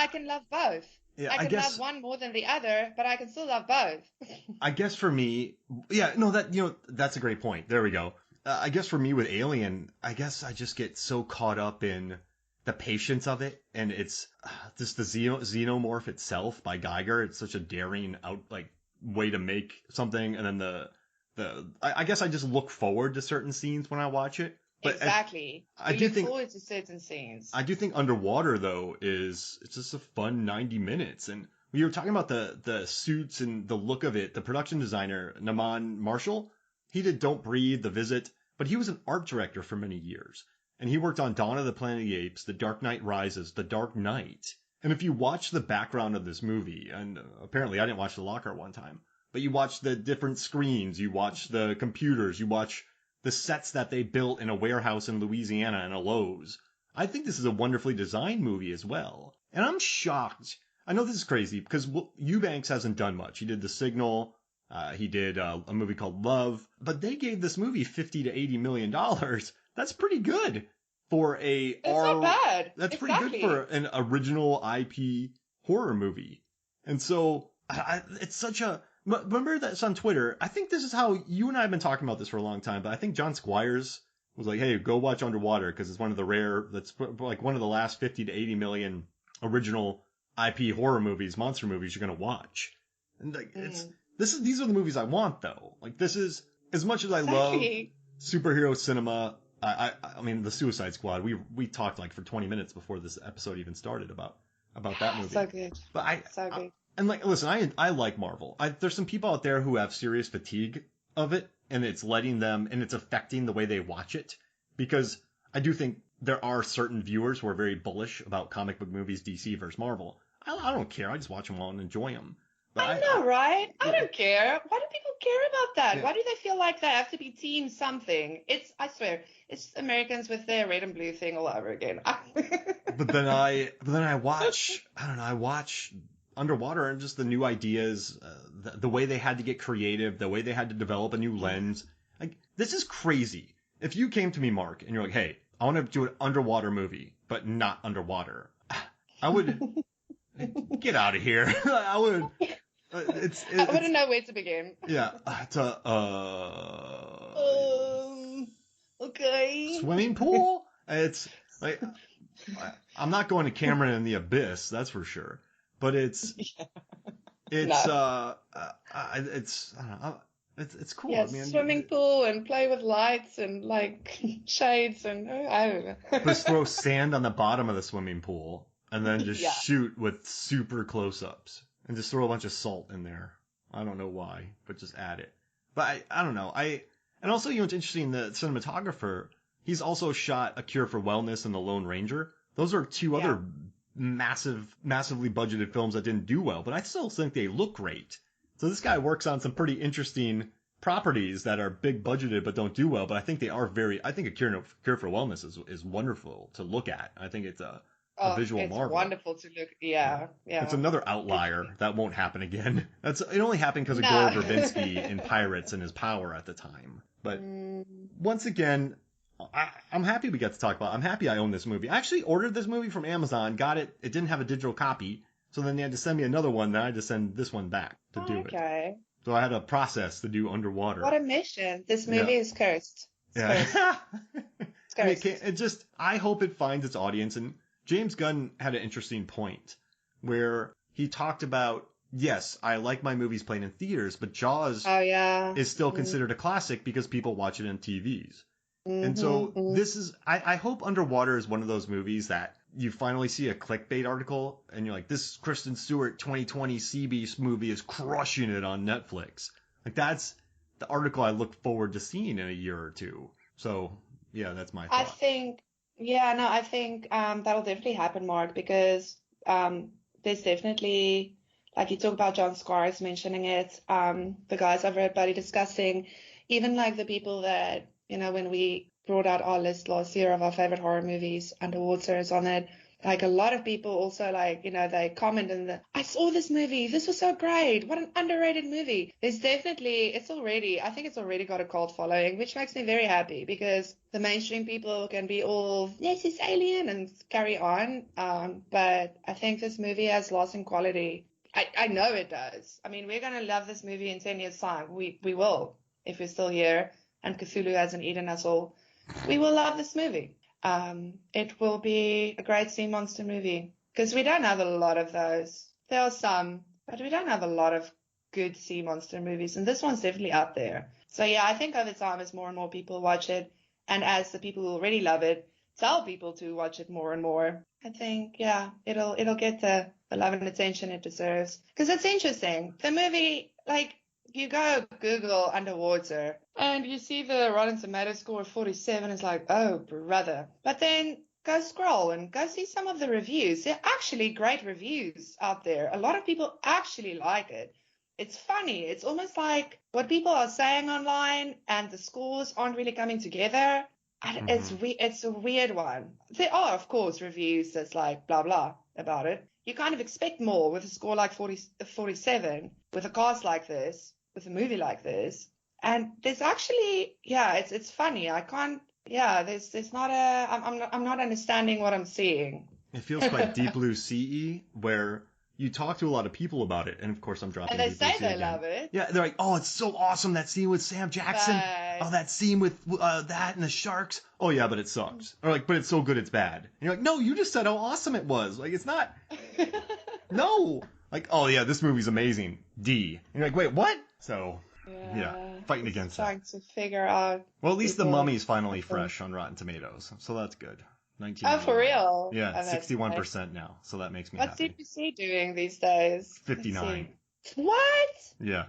I can love both. Yeah, I I can love guess one more than the other, but I can still love both. I guess for me, yeah, no, that's a great point. There we go. I guess for me with Alien, I guess I just get so caught up in the patience of it, and it's just the xenomorph itself by Geiger. It's such a daring way to make something, and then I guess I just look forward to certain scenes when I watch it. But Exactly. I You do look think forward to certain scenes. I do think Underwater though it's just a fun 90 minutes, and we were talking about the suits and the look of it. The production designer Naman Marshall, he did Don't Breathe, The Visit, but he was an art director for many years, and he worked on Dawn of the Planet of the Apes, The Dark Knight Rises, The Dark Knight. And if you watch the background of this movie, and apparently I didn't watch the Lockhart one time, but you watch the different screens, you watch the computers, you watch the sets that they built in a warehouse in Louisiana and a Lowe's. I think this is a wonderfully designed movie as well. And I'm shocked. I know this is crazy because Eubanks hasn't done much. He did The Signal. He did a movie called Love. But they gave this movie $50 to $80 million. That's pretty good for It's not bad. That's pretty Exactly. good for an original IP horror movie. And so it's such a... Remember that's on Twitter. I think this is how you and I have been talking about this for a long time, but I think John Squires was like, hey, go watch Underwater because it's one of the rare, that's like one of the last 50 to 80 million original IP horror movies, monster movies you're going to watch. And like, these are the movies I want though. Like this is, as much as I love superhero cinema, I mean, the Suicide Squad, we talked like for 20 minutes before this episode even started about that movie. So good. But so good. And like, listen, I like Marvel. There's some people out there who have serious fatigue of it, and it's letting them, and it's affecting the way they watch it. Because I do think there are certain viewers who are very bullish about comic book movies, DC versus Marvel. I don't care. I just watch them all and enjoy them. But I know, right? I don't care. Why do people care about that? Yeah. Why do they feel like they have to be team something? I swear, it's Americans with their red and blue thing all over again. But then I watch, I watch Underwater and just the new ideas, the way they had to get creative, the way they had to develop a new lens. Like, this is crazy. If you came to me, Mark, and you're like, hey, I want to do an underwater movie, but not underwater, I would get out of here. I would. I wouldn't know where to begin. Yeah. Okay. Swimming pool? It's like, I'm not going to Cameron in the Abyss, that's for sure. But it's cool. Yeah, I mean, swimming pool and play with lights and like shades and I don't know. Just throw sand on the bottom of the swimming pool and then just shoot with super close-ups and just throw a bunch of salt in there. I don't know why, but just add it. But I don't know. And also, you know, it's interesting, the cinematographer, he's also shot A Cure for Wellness and The Lone Ranger. Those are two other massively budgeted films that didn't do well, but I still think they look great. So this guy works on some pretty interesting properties that are big budgeted but don't do well, but I think they are I think A Cure for Wellness is wonderful to look at. I think it's a visual marvel. It's wonderful to look. Yeah. It's another outlier that won't happen again. It only happened because of Gore Verbinski in Pirates and his power at the time. But once again, I'm happy we got to talk about it. I'm happy I own this movie. I actually ordered this movie from Amazon, got it. It didn't have a digital copy, so then they had to send me another one. Then I had to send this one back to do it. Okay. So I had a process to do Underwater. What a mission. This movie is cursed. It's cursed. I hope it finds its audience. And James Gunn had an interesting point where he talked about, yes, I like my movies playing in theaters, but Jaws is still considered a classic because people watch it on TVs. And so I hope Underwater is one of those movies that you finally see a clickbait article and you're like, this Kristen Stewart 2020 Sea Beast movie is crushing it on Netflix. Like, that's the article I look forward to seeing in a year or two. So yeah, that's my thought. I think that'll definitely happen, Mark, because there's definitely, like you talk about John Squires mentioning it, the guys over at Buddy discussing, even like the people that, you know, when we brought out our list last year of our favorite horror movies, Underwater is on it. like a lot of people also like, they comment and I saw this movie. This was so great. What an underrated movie. I think it's already got a cult following, which makes me very happy because the mainstream people can be all, yes, it's Alien and carry on. But I think this movie has lasting quality. I know it does. I mean, we're going to love this movie in 10 years' time. We will, if we're still here and Cthulhu hasn't eaten us all. We will love this movie. It will be a great sea monster movie because we don't have a lot of those. There are some, but we don't have a lot of good sea monster movies, and this one's definitely up there. So yeah, I think over time as more and more people watch it, and as the people who already love it tell people to watch it more and more, I think it'll get the love and attention it deserves. Because it's interesting. The movie, like, you go Google underwater and you see the Rotten Tomatoes score of 47. It's like, oh, brother. But then go scroll and go see some of the reviews. There are actually great reviews out there. A lot of people actually like it. It's funny. It's almost like what people are saying online and the scores aren't really coming together. And it's a weird one. There are, of course, reviews that's like blah, blah about it. You kind of expect more with a score like 47, with a cast like this, with a movie like this. And there's actually, it's funny. I can't, there's not I'm not understanding what I'm seeing. It feels quite Deep Blue Sea, where you talk to a lot of people about it, and of course I'm dropping. And they Deep Blue say Sea they again. love it. Yeah, they're like, oh, it's so awesome, that scene with Sam Jackson. But... Oh, that scene with that and the sharks. Oh yeah, but it sucks. Or like, but it's so good it's bad. And you're like, no, you just said how awesome it was. Like, it's not. No. Like, oh yeah, this movie's amazing. D. And you're like, wait, what? So, yeah, fighting against trying that. to figure out. Well, at least The Mummy's finally fresh on Rotten Tomatoes, so that's good. 19. Oh, for real? Yeah, oh, 61% nice. now, so that makes me What's happy. CPC doing these days? 59. What? Yeah.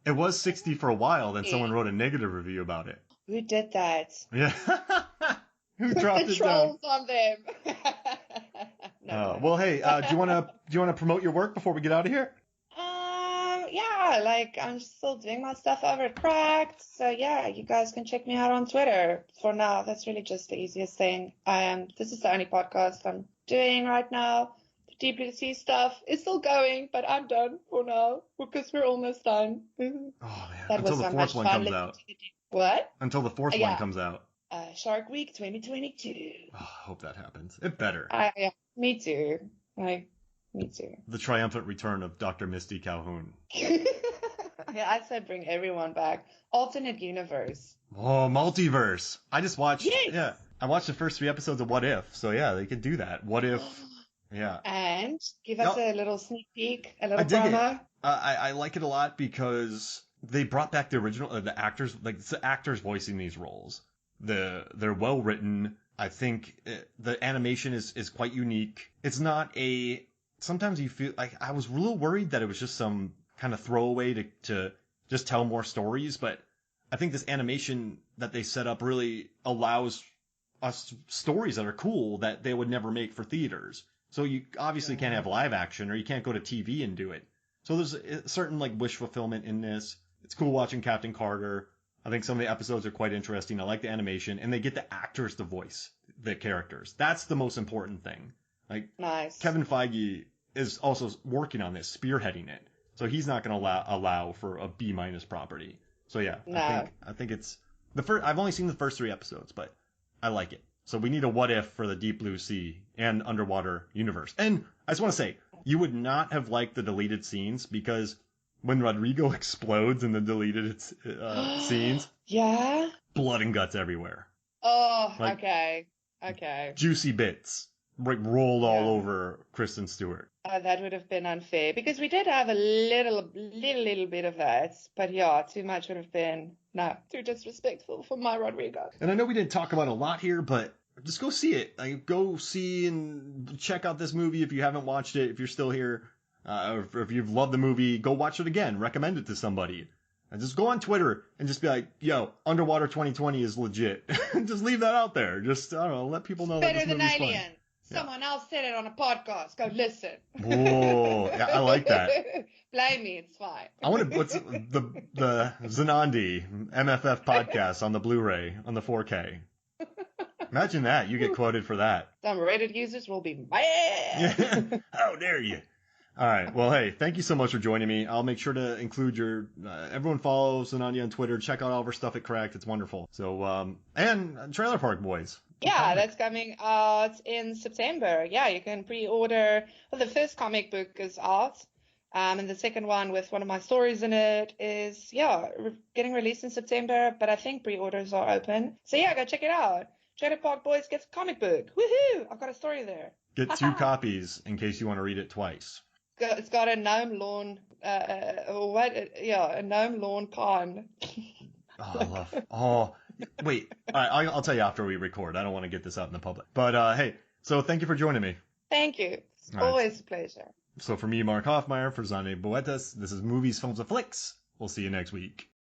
It was 60 for a while, then someone wrote a negative review about it. Who did that? Yeah. Who dropped the it down? trolls on them. No. Well, hey, do you wanna promote your work before we get out of here? Yeah, like I'm still doing my stuff over at Cracked, so yeah, you guys can check me out on Twitter. For now, that's really just the easiest thing. This is the only podcast I'm doing right now. The Deep Blue Sea stuff is still going, but I'm done for now because we're almost done. Oh man, That until was the so fourth much one fun comes listening out. to the What? Until the fourth one comes out. Shark Week 2022. Oh, I hope that happens. It better. Yeah, me too. Me too. The triumphant return of Dr. Misty Calhoun. Yeah, I'd say bring everyone back. Alternate universe. Oh, multiverse. I just watched. Yes. Yeah, I watched the first 3 episodes of What If. So yeah, they could do that. What if? Yeah. And give us a little sneak peek, a little I dig promo. it. I like it a lot because they brought back the original the actors, like it's the actors voicing these roles. They're well written. I think the animation is quite unique. It's not a. Sometimes you feel like I was a little worried that it was just some kind of throwaway to just tell more stories, but I think this animation that they set up really allows us stories that are cool that they would never make for theaters. So you obviously can't have live action, or you can't go to TV and do it. So there's a certain like wish fulfillment in this. It's cool watching Captain Carter. I think some of the episodes are quite interesting. I like the animation, and they get the actors to voice the characters. That's the most important thing. Like, Nice. Kevin Feige is also working on this, spearheading it. So he's not going to allow for a B- property. So yeah, No. I think it's the first. I've only seen the first 3 episodes, but I like it. So we need a What If for the Deep Blue Sea and underwater universe. And I just want to say, you would not have liked the deleted scenes because when Rodrigo explodes in the deleted scenes, Yeah. blood and guts everywhere. Oh, Like- okay. Juicy bits. Like rolled all over Kristen Stewart. That would have been unfair because we did have a little bit of that, but yeah, too much would have been too disrespectful for my Rodrigo. And I know we didn't talk about a lot here, but just go see it. Like, go see and check out this movie if you haven't watched it. If you're still here, or if you've loved the movie, go watch it again. Recommend it to somebody. And just go on Twitter and just be like, yo, Underwater 2020 is legit. Just leave that out there. Just, I don't know, let people know that this Better than movie's fun. Alien. Someone else said it on a podcast. Go listen. Whoa, yeah, I like that. Blame me, it's fine. I want to what's the Zanandi MFF podcast on the Blu-ray on the 4K. Imagine that. You get quoted for that. Some Reddit users will be mad. Yeah. How dare you? All right. Well, hey, thank you so much for joining me. I'll make sure to include your. Everyone follows Zanandi on Twitter. Check out all of her stuff at Correct. It's wonderful. So, and Trailer Park Boys. Yeah, that's coming out in September. Yeah, you can pre-order. Well, the first comic book is out. And the second one with one of my stories in it is, getting released in September, but I think pre-orders are open. So yeah, go check it out. Trailer Park Boys gets a comic book. Woohoo! I've got a story there. Get 2 copies in case you want to read it twice. It's got a gnome lawn, a gnome lawn pond. Wait. All right, I'll tell you after we record. I don't want to get this out in the public. But hey, so thank you for joining me. Thank you. It's always a pleasure. So for me, Mark Hoffmeyer, for Zanandi Boetas, this is Movies, Films, and Flicks. We'll see you next week.